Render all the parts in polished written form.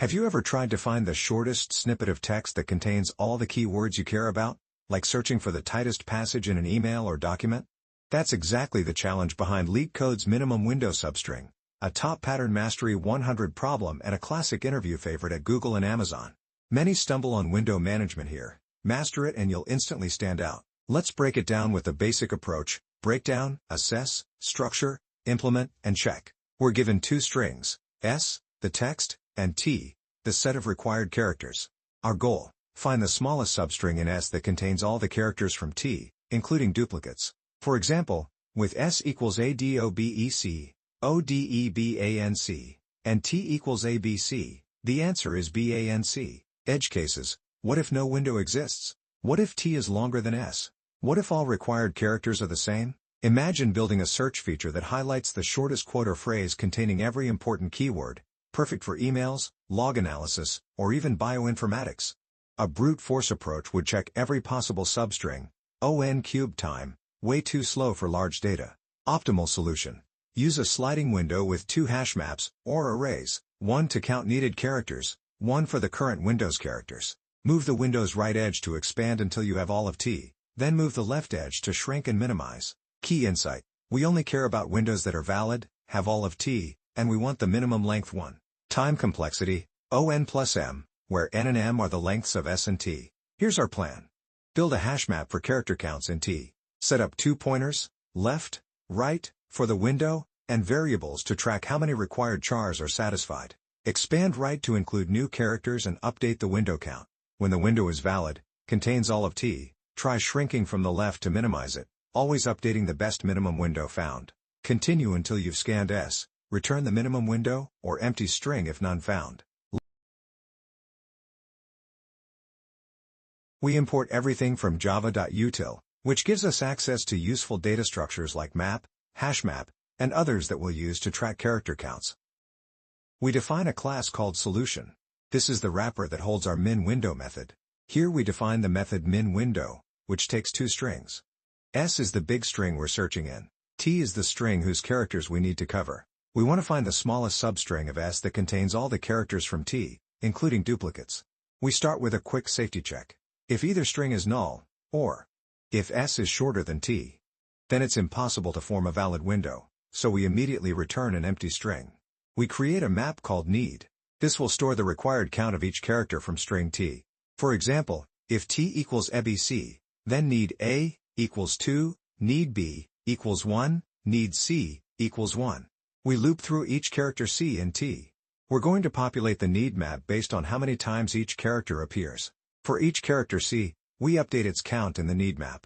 Have you ever tried to find the shortest snippet of text that contains all the keywords you care about, like searching for the tightest passage in an email or document? That's exactly the challenge behind LeetCode's Minimum Window Substring, a top pattern mastery 100 problem and a classic interview favorite at Google and Amazon. Many stumble on window management here. Master it and you'll instantly stand out. Let's break it down with the basic approach: breakdown, assess, structure, implement, and check. We're given two strings, S, the text, and T, the set of required characters. Our goal: find the smallest substring in S that contains all the characters from T, including duplicates. For example, with S equals ADOBEC, ODEBANC, and T equals ABC, the answer is BANC. Edge cases: what if no window exists? What if T is longer than S? What if all required characters are the same? Imagine building a search feature that highlights the shortest quote or phrase containing every important keyword, perfect for emails, log analysis, or even bioinformatics. A brute force approach would check every possible substring. O(n) cubed time, way too slow for large data. Optimal solution: use a sliding window with two hash maps, or arrays, one to count needed characters, one for the current Windows characters. Move the window's right edge to expand until you have all of T, then move the left edge to shrink and minimize. Key insight: we only care about windows that are valid, have all of T, and we want the minimum length 1. Time complexity: O(n) plus m, where n and m are the lengths of S and T. Here's our plan. Build a hash map for character counts in T. Set up two pointers, left, right, for the window, and variables to track how many required chars are satisfied. Expand right to include new characters and update the window count. When the window is valid, contains all of T, try shrinking from the left to minimize it, always updating the best minimum window found. Continue until you've scanned S, return the minimum window, or empty string if none found. We import everything from java.util, which gives us access to useful data structures like map, hashmap, and others that we'll use to track character counts. We define a class called solution. This is the wrapper that holds our min_window method. Here we define the method min_window, which takes two strings. S is the big string we're searching in. T is the string whose characters we need to cover. We want to find the smallest substring of S that contains all the characters from T, including duplicates. We start with a quick safety check. If either string is null, or if S is shorter than T, then it's impossible to form a valid window, so we immediately return an empty string. We create a map called need. This will store the required count of each character from string T. For example, if T equals ABC, then need A equals 2, need B equals 1, need C equals 1. We loop through each character C in T. We're going to populate the need map based on how many times each character appears. For each character C, we update its count in the need map.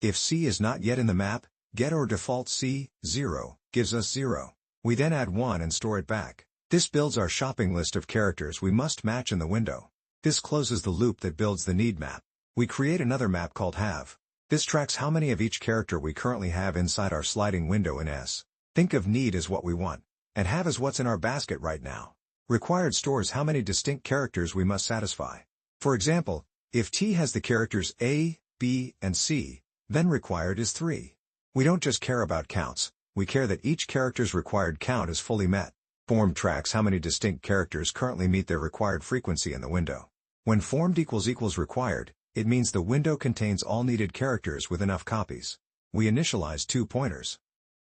If C is not yet in the map, get or default C, 0, gives us 0. We then add 1 and store it back. This builds our shopping list of characters we must match in the window. This closes the loop that builds the need map. We create another map called have. This tracks how many of each character we currently have inside our sliding window in S. Think of need as what we want, and have as what's in our basket right now. Required stores how many distinct characters we must satisfy. For example, if T has the characters A, B, and C, then required is 3. We don't just care about counts, we care that each character's required count is fully met. Form tracks how many distinct characters currently meet their required frequency in the window. When formed equals required, it means the window contains all needed characters with enough copies. We initialize two pointers.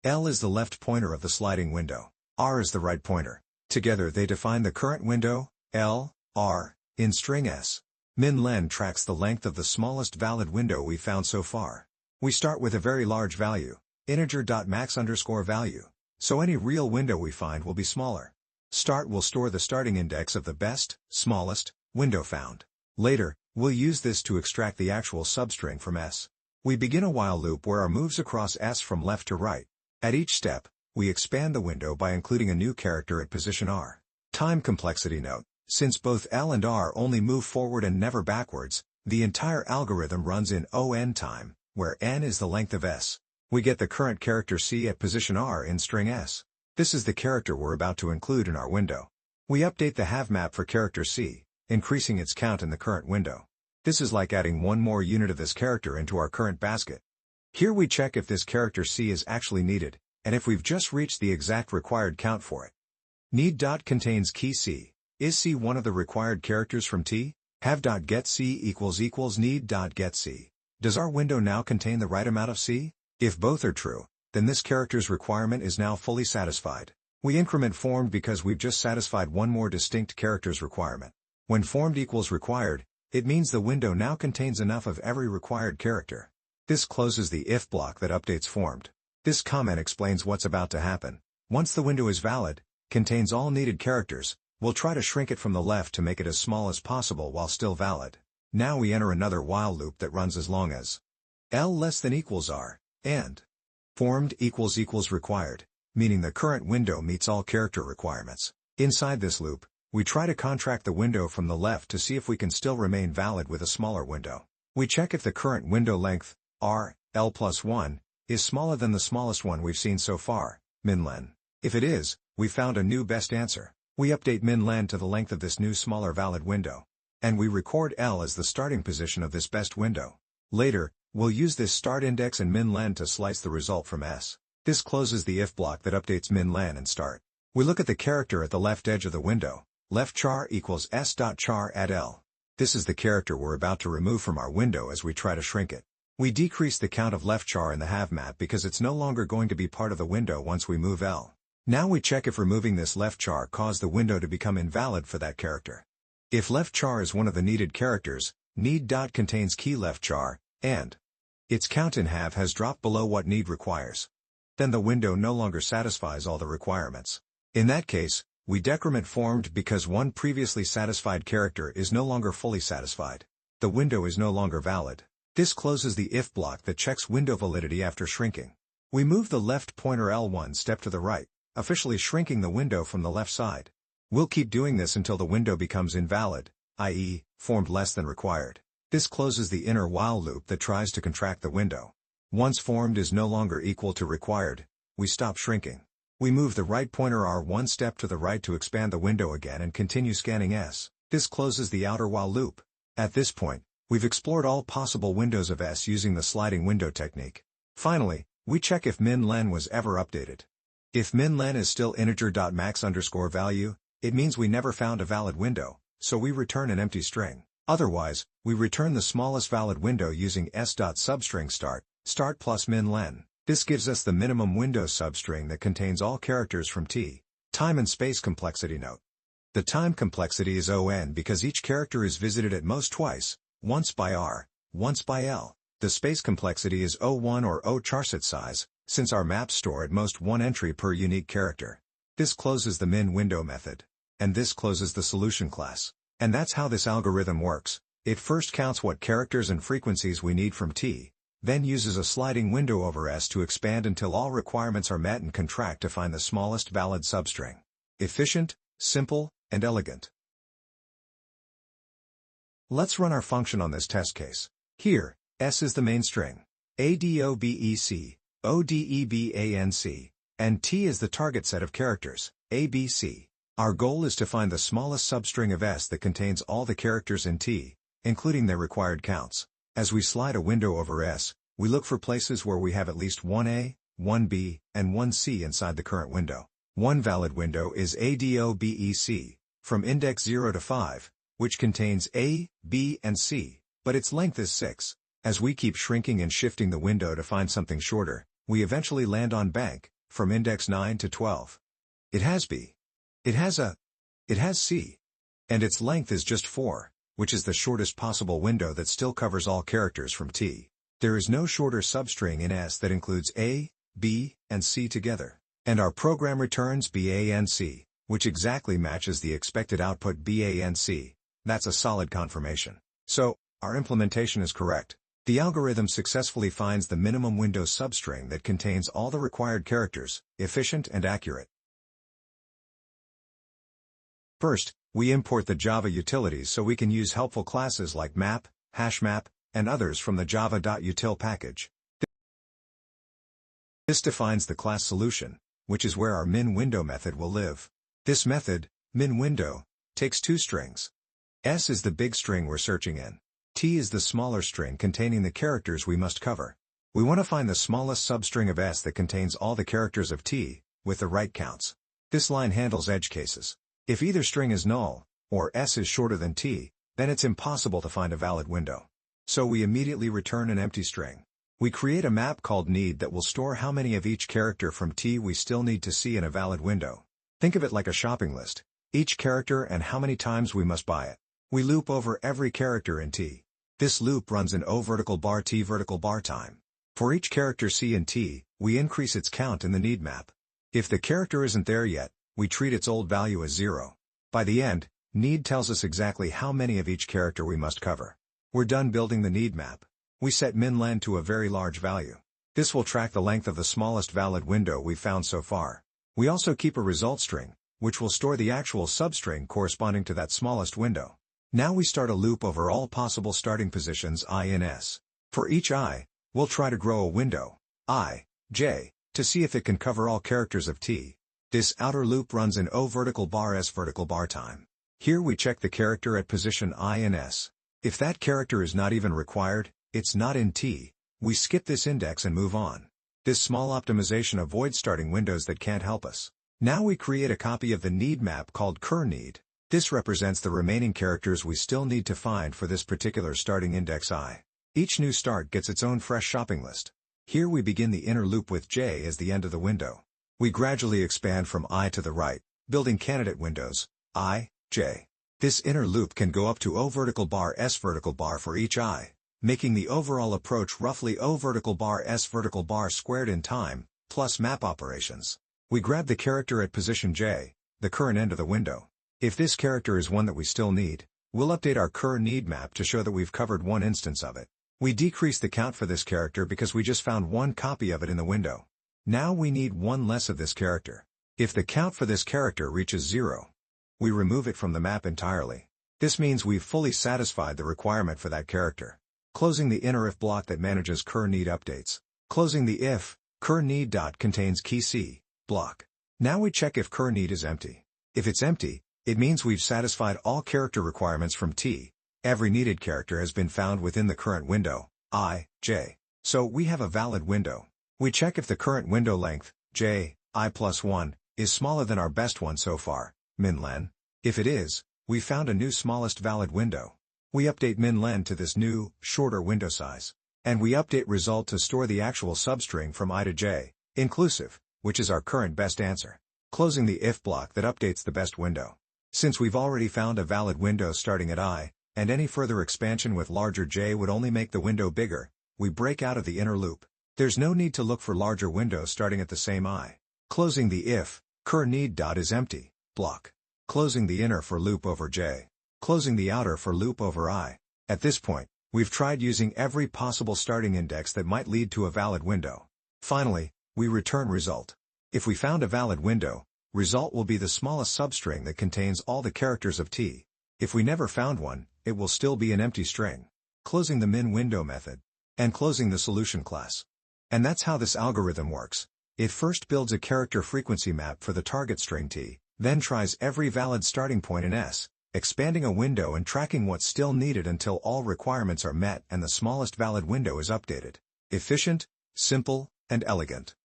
L is the left pointer of the sliding window. R is the right pointer. Together they define the current window, L, R, in string S. Min_len tracks the length of the smallest valid window we've found so far. We start with a very large value, integer.max_value, so any real window we find will be smaller. Start will store the starting index of the best, smallest, window found. Later, we'll use this to extract the actual substring from S. We begin a while loop where our moves across S from left to right. At each step, we expand the window by including a new character at position R. Time complexity note: since both L and R only move forward and never backwards, the entire algorithm runs in O(n) time, where n is the length of S. We get the current character C at position R in string S. This is the character we're about to include in our window. We update the have map for character C, increasing its count in the current window. This is like adding one more unit of this character into our current basket. Here we check if this character C is actually needed, and if we've just reached the exact required count for it. Need. Contains key C. Is C one of the required characters from T? Have.getC == need.getC. Does our window now contain the right amount of C? If both are true, then this character's requirement is now fully satisfied. We increment formed because we've just satisfied one more distinct character's requirement. When formed equals required, it means the window now contains enough of every required character. This closes the if block that updates formed. This comment explains what's about to happen. Once the window is valid, contains all needed characters, we'll try to shrink it from the left to make it as small as possible while still valid. Now we enter another while loop that runs as long as L less than equals R, and formed equals required, meaning the current window meets all character requirements. Inside this loop, we try to contract the window from the left to see if we can still remain valid with a smaller window. We check if the current window length, R, L+1, is smaller than the smallest one we've seen so far, minlen. If it is, we found a new best answer. We update minlen to the length of this new smaller valid window. And we record L as the starting position of this best window. Later, we'll use this start index and minlen to slice the result from S. This closes the if block that updates minlen and start. We look at the character at the left edge of the window, left char equals s.char at L. This is the character we're about to remove from our window as we try to shrink it. We decrease the count of left char in the have map because it's no longer going to be part of the window once we move L. Now we check if removing this left char caused the window to become invalid for that character. If left char is one of the needed characters, need. Contains key left char, and its count in have has dropped below what need requires. Then the window no longer satisfies all the requirements. In that case, we decrement formed because one previously satisfied character is no longer fully satisfied. The window is no longer valid. This closes the if block that checks window validity after shrinking. We move the left pointer L1 step to the right, officially shrinking the window from the left side. We'll keep doing this until the window becomes invalid, i.e., formed less than required. This closes the inner while loop that tries to contract the window. Once formed is no longer equal to required, we stop shrinking. We move the right pointer R1 step to the right to expand the window again and continue scanning S. This closes the outer while loop. At this point, we've explored all possible windows of S using the sliding window technique. Finally, we check if minlen was ever updated. If minlen is still integer.max_value, it means we never found a valid window, so we return an empty string. Otherwise, we return the smallest valid window using s.substring start plus minlen. This gives us the minimum window substring that contains all characters from T. Time and space complexity note. The time complexity is ON because each character is visited at most twice, once by R, once by L. The space complexity is O1 or O charset size, since our maps store at most one entry per unique character. This closes the min window method. And this closes the solution class. And that's how this algorithm works. It first counts what characters and frequencies we need from T, then uses a sliding window over S to expand until all requirements are met and contract to find the smallest valid substring. Efficient, simple, and elegant. Let's run our function on this test case. Here, S is the main string, ADOBEC, ODEBANC, and T is the target set of characters, ABC. Our goal is to find the smallest substring of S that contains all the characters in T, including their required counts. As we slide a window over S, we look for places where we have at least one A, one B, and one C inside the current window. One valid window is ADOBEC, from index 0 to 5, which contains A, B, and C, but its length is 6. As we keep shrinking and shifting the window to find something shorter, we eventually land on bank, from index 9 to 12. It has B. It has C. And its length is just 4, which is the shortest possible window that still covers all characters from T. There is no shorter substring in S that includes A, B, and C together. And our program returns BANC, which exactly matches the expected output BANC. That's a solid confirmation. So, our implementation is correct. The algorithm successfully finds the minimum window substring that contains all the required characters, efficient and accurate. First, we import the Java utilities so we can use helpful classes like map, hashmap, and others from the java.util package. This defines the class solution, which is where our min window method will live. This method, min window, takes two strings. S is the big string we're searching in. T is the smaller string containing the characters we must cover. We want to find the smallest substring of S that contains all the characters of T, with the right counts. This line handles edge cases. If either string is null, or s is shorter than t, then it's impossible to find a valid window. So we immediately return an empty string. We create a map called need that will store how many of each character from t we still need to see in a valid window. Think of it like a shopping list. Each character and how many times we must buy it. We loop over every character in t. This loop runs in O vertical bar t vertical bar time. For each character c in t, we increase its count in the need map. If the character isn't there yet, we treat its old value as 0. By the end, need tells us exactly how many of each character we must cover. We're done building the need map. We set min_len to a very large value. This will track the length of the smallest valid window we've found so far. We also keep a result string, which will store the actual substring corresponding to that smallest window. Now we start a loop over all possible starting positions I in S. For each I, we'll try to grow a window, I, j, to see if it can cover all characters of t. This outer loop runs in O vertical bar S vertical bar time. Here we check the character at position I in S. If that character is not even required, it's not in t, we skip this index and move on. This small optimization avoids starting windows that can't help us. Now we create a copy of the need map called cur_need. This represents the remaining characters we still need to find for this particular starting index I. Each new start gets its own fresh shopping list. Here we begin the inner loop with j as the end of the window. We gradually expand from I to the right, building candidate windows, I, j. This inner loop can go up to O vertical bar S vertical bar for each I, making the overall approach roughly O vertical bar S vertical bar squared in time, plus map operations. We grab the character at position j, the current end of the window. If this character is one that we still need, we'll update our cur_need map to show that we've covered one instance of it. We decrease the count for this character because we just found one copy of it in the window. Now we need one less of this character. If the count for this character reaches 0, we remove it from the map entirely. This means we've fully satisfied the requirement for that character. Closing the inner if block that manages cur_need updates. Closing the if cur_need dot contains key c block. Now we check if cur_need is empty. If it's empty, it means we've satisfied all character requirements from t. Every needed character has been found within the current window, I, j. So we have a valid window. We check if the current window length, j, I+1, is smaller than our best one so far, min_len. If it is, we found a new smallest valid window. We update min_len to this new, shorter window size. And we update result to store the actual substring from I to j, inclusive, which is our current best answer. Closing the if block that updates the best window. Since we've already found a valid window starting at I, and any further expansion with larger j would only make the window bigger, we break out of the inner loop. There's no need to look for larger windows starting at the same I. Closing the if cur_need dot is empty block. Closing the inner for loop over j. Closing the outer for loop over I. At this point, we've tried using every possible starting index that might lead to a valid window. Finally, we return result. If we found a valid window, result will be the smallest substring that contains all the characters of t. If we never found one, it will still be an empty string. Closing the min window method. And closing the solution class. And that's how this algorithm works. It first builds a character frequency map for the target string t, then tries every valid starting point in S, expanding a window and tracking what's still needed until all requirements are met and the smallest valid window is updated. Efficient, simple, and elegant.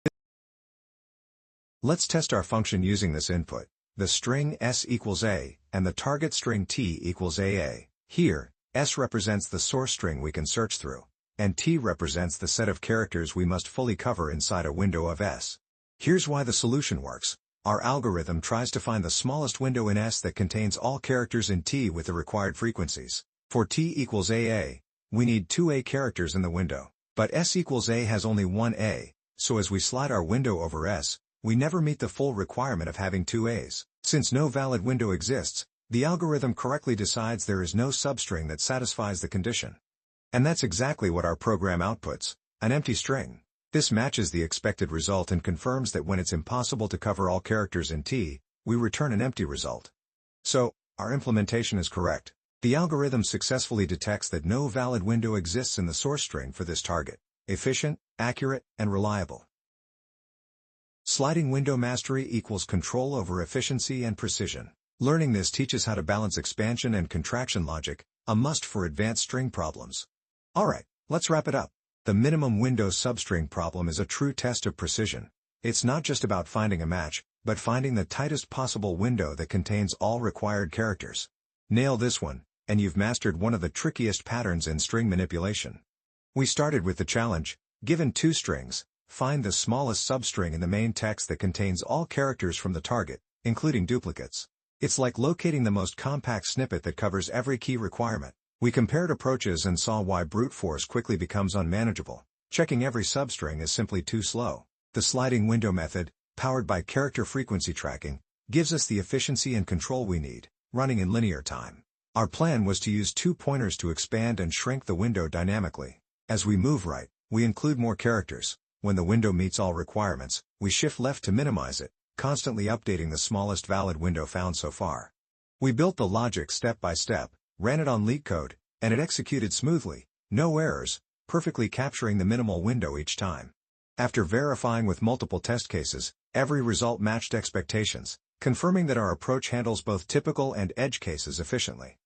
Let's test our function using this input. The string s equals a, and the target string t equals aa. Here, s represents the source string we can search through, and t represents the set of characters we must fully cover inside a window of s. Here's why the solution works. Our algorithm tries to find the smallest window in S that contains all characters in T with the required frequencies. For T equals AA, we need 2 A characters in the window. But S equals A has only 1 A, so as we slide our window over S, we never meet the full requirement of having 2 A's. Since no valid window exists, the algorithm correctly decides there is no substring that satisfies the condition. And that's exactly what our program outputs, an empty string. This matches the expected result and confirms that when it's impossible to cover all characters in T, we return an empty result. So, our implementation is correct. The algorithm successfully detects that no valid window exists in the source string for this target. Efficient, accurate, and reliable. Sliding window mastery equals control over efficiency and precision. Learning this teaches how to balance expansion and contraction logic, a must for advanced string problems. Alright, let's wrap it up. The minimum window substring problem is a true test of precision. It's not just about finding a match, but finding the tightest possible window that contains all required characters. Nail this one, and you've mastered one of the trickiest patterns in string manipulation. We started with the challenge: given two strings, find the smallest substring in the main text that contains all characters from the target, including duplicates. It's like locating the most compact snippet that covers every key requirement. We compared approaches and saw why brute force quickly becomes unmanageable. Checking every substring is simply too slow. The sliding window method, powered by character frequency tracking, gives us the efficiency and control we need, running in linear time. Our plan was to use 2 pointers to expand and shrink the window dynamically. As we move right, we include more characters. When the window meets all requirements, we shift left to minimize it, constantly updating the smallest valid window found so far. We built the logic step by step, ran it on LeetCode, and it executed smoothly, no errors, perfectly capturing the minimal window each time. After verifying with multiple test cases, every result matched expectations, confirming that our approach handles both typical and edge cases efficiently.